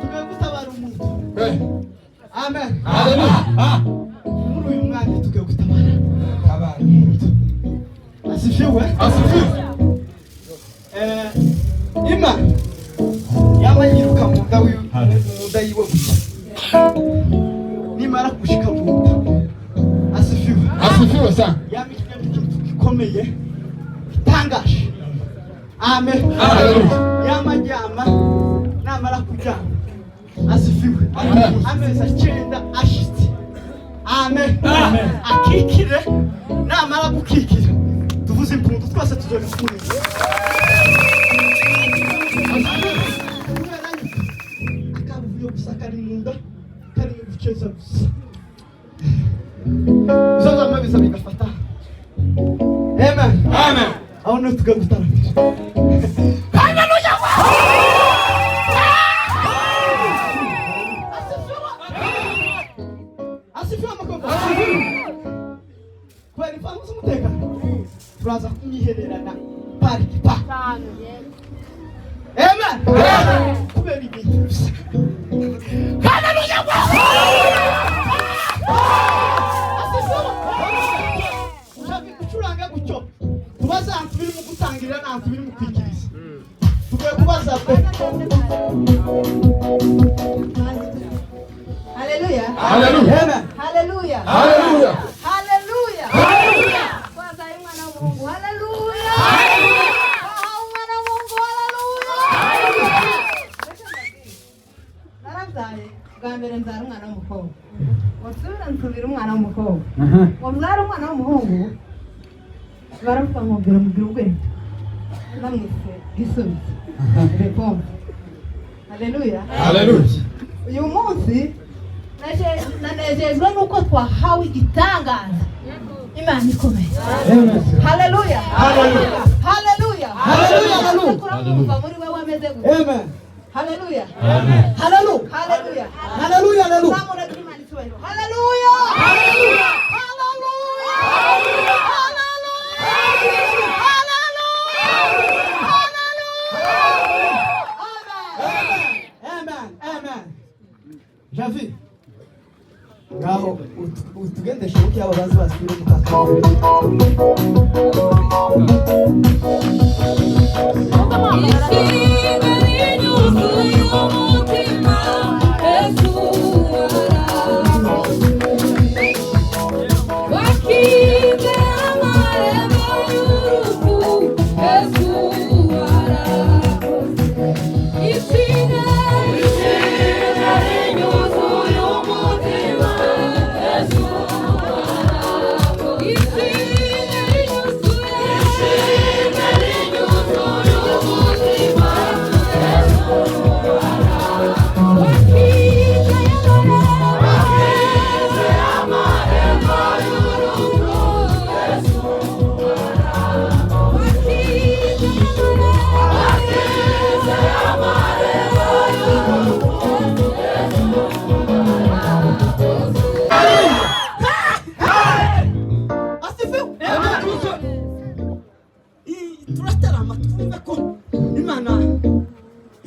tugiye gutabara umuntu. Amen. Haleluya. Muri uyu mwanya tugiye gutabara abantu. Asifiwe. Asifiwe. Imana yamanyiruka mu nda yiwe gusa. Nimara kushika mu nda. Asifiwe. Asifiwe sana. Yamishwe n'ikintu gikomeye gitangaje. Amen. Haleluya. Yamajyama namara kujyama. Asifiwe. Ameza 9 ashitse. Amen. Akikire namara gukikira. Tuvuze impundu twese tuzoga kumwe. Akavuyo gusakara imunda kari mu biceza gusa. Isoza amabisa bigafata. Amen. Amen. Aho no tugagutaramira. Haleluya. Asifiwe makomba. Kweli fa musumuteka. Turaza kumyihererana pariki pa. Amen. Kubera ibintu. Haleluya. Ucuranga gutyo tubaza abantu biri mu gutangirira n'abantu biri mu kwikiriza tugiye kubaza pe. Haleluya. Haleluya. Amen. Haleluya. Haleluya. Haleluya. Haleluya. Kwanza mwana wa Mungu. Haleluya. Haleluya. Mwana wa Mungu. Haleluya. Naramzaye bwa mbere nzara umwana w'umukobwa. Wasubira nsubira umwana w'umukobwa. Wamzara umwana w'umuhungu. Baravuga ngo mbere mubwira ubwenge. Namwise Isoza. Reform. Haleluya. Haleluya. Uyu munsi nanejejwe nuko twahawe igitangaza. Imana ikomeye. Haleluya. Haleluya. Haleluya. Haleluya. Kurumva muri wewe ameze gute? Amen. Haleluya. Haleluya. Haleluya. Haleluya. Haleluya. Zamura Imana icyubahiro. Haleluya. Haleluya. Haleluya. Javi. Ngaho utugendeshe uko yabo bazi basubira mu kakambere.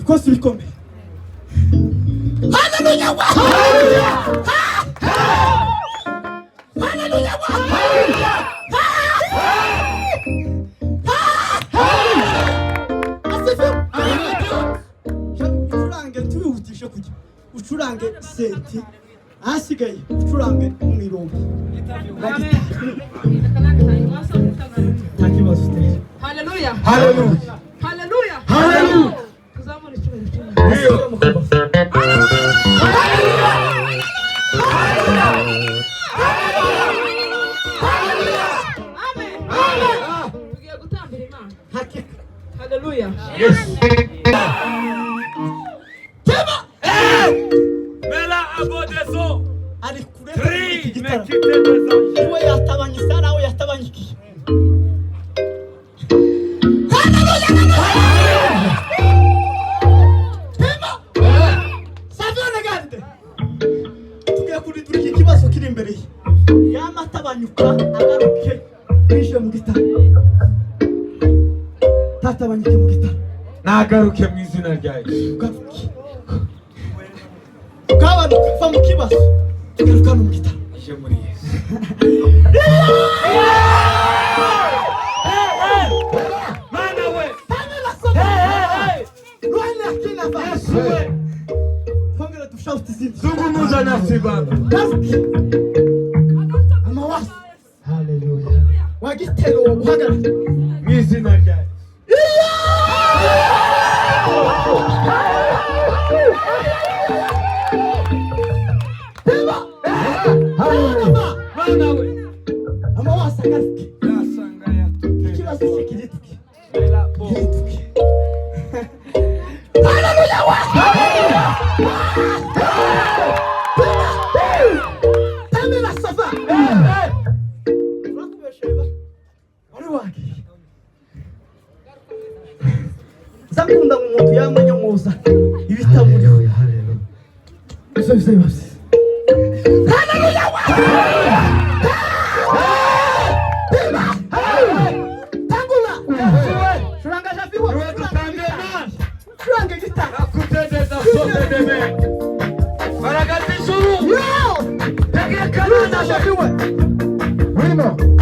Ikosi bikomeye. Haleluya. Haleluya. Haleluya. Asifiwe. Ucurange tubihutishe kujya. Ucurange senti. Asigaye ucurange umwirongo. Haleluya. Haleluya. Haleluya. Haleluya. Tuzamura icyubahiro. Amen. Tugiye gutambira Imana. Haleluya. Yes. Tema. Mela abodezo. Ari kure Tri gitara. mekite dezo. Uwe yatabanye sana we yatabanyiki. Yamatabanyuka agaruke bishe mu gitara. Tatabanyike mu gitara. Nagaruke mu izina rya Yesu. Garuke. gabanuka va mu kibazo tugaruka mu gitabo Je muri Yesu. Mana we. Tamela sova Noel akina va Yesu we. Fongera tushauti zindi Zungumuza nasi Baba. Gaski Amawasi Hallelujah. wagitero uhagara Mu izina rya Yesu. Mana we. Amawasi gaski Yasanga yatutera. ikibazo cy'ikirituki Bela bo. Tamela sova Urakubesheba wari wagiye Zakunda mu muntu yamanyomoza ibitamuriho Hallelujah. Hallelujah. Isso bose Tangula Shuranga jafiwa Wewe tutange na. Shuranga gita Nakutendeza sote deme. Baraka z'ijuru. Yo Tegeka Shuranga nana. jafiwa Wino.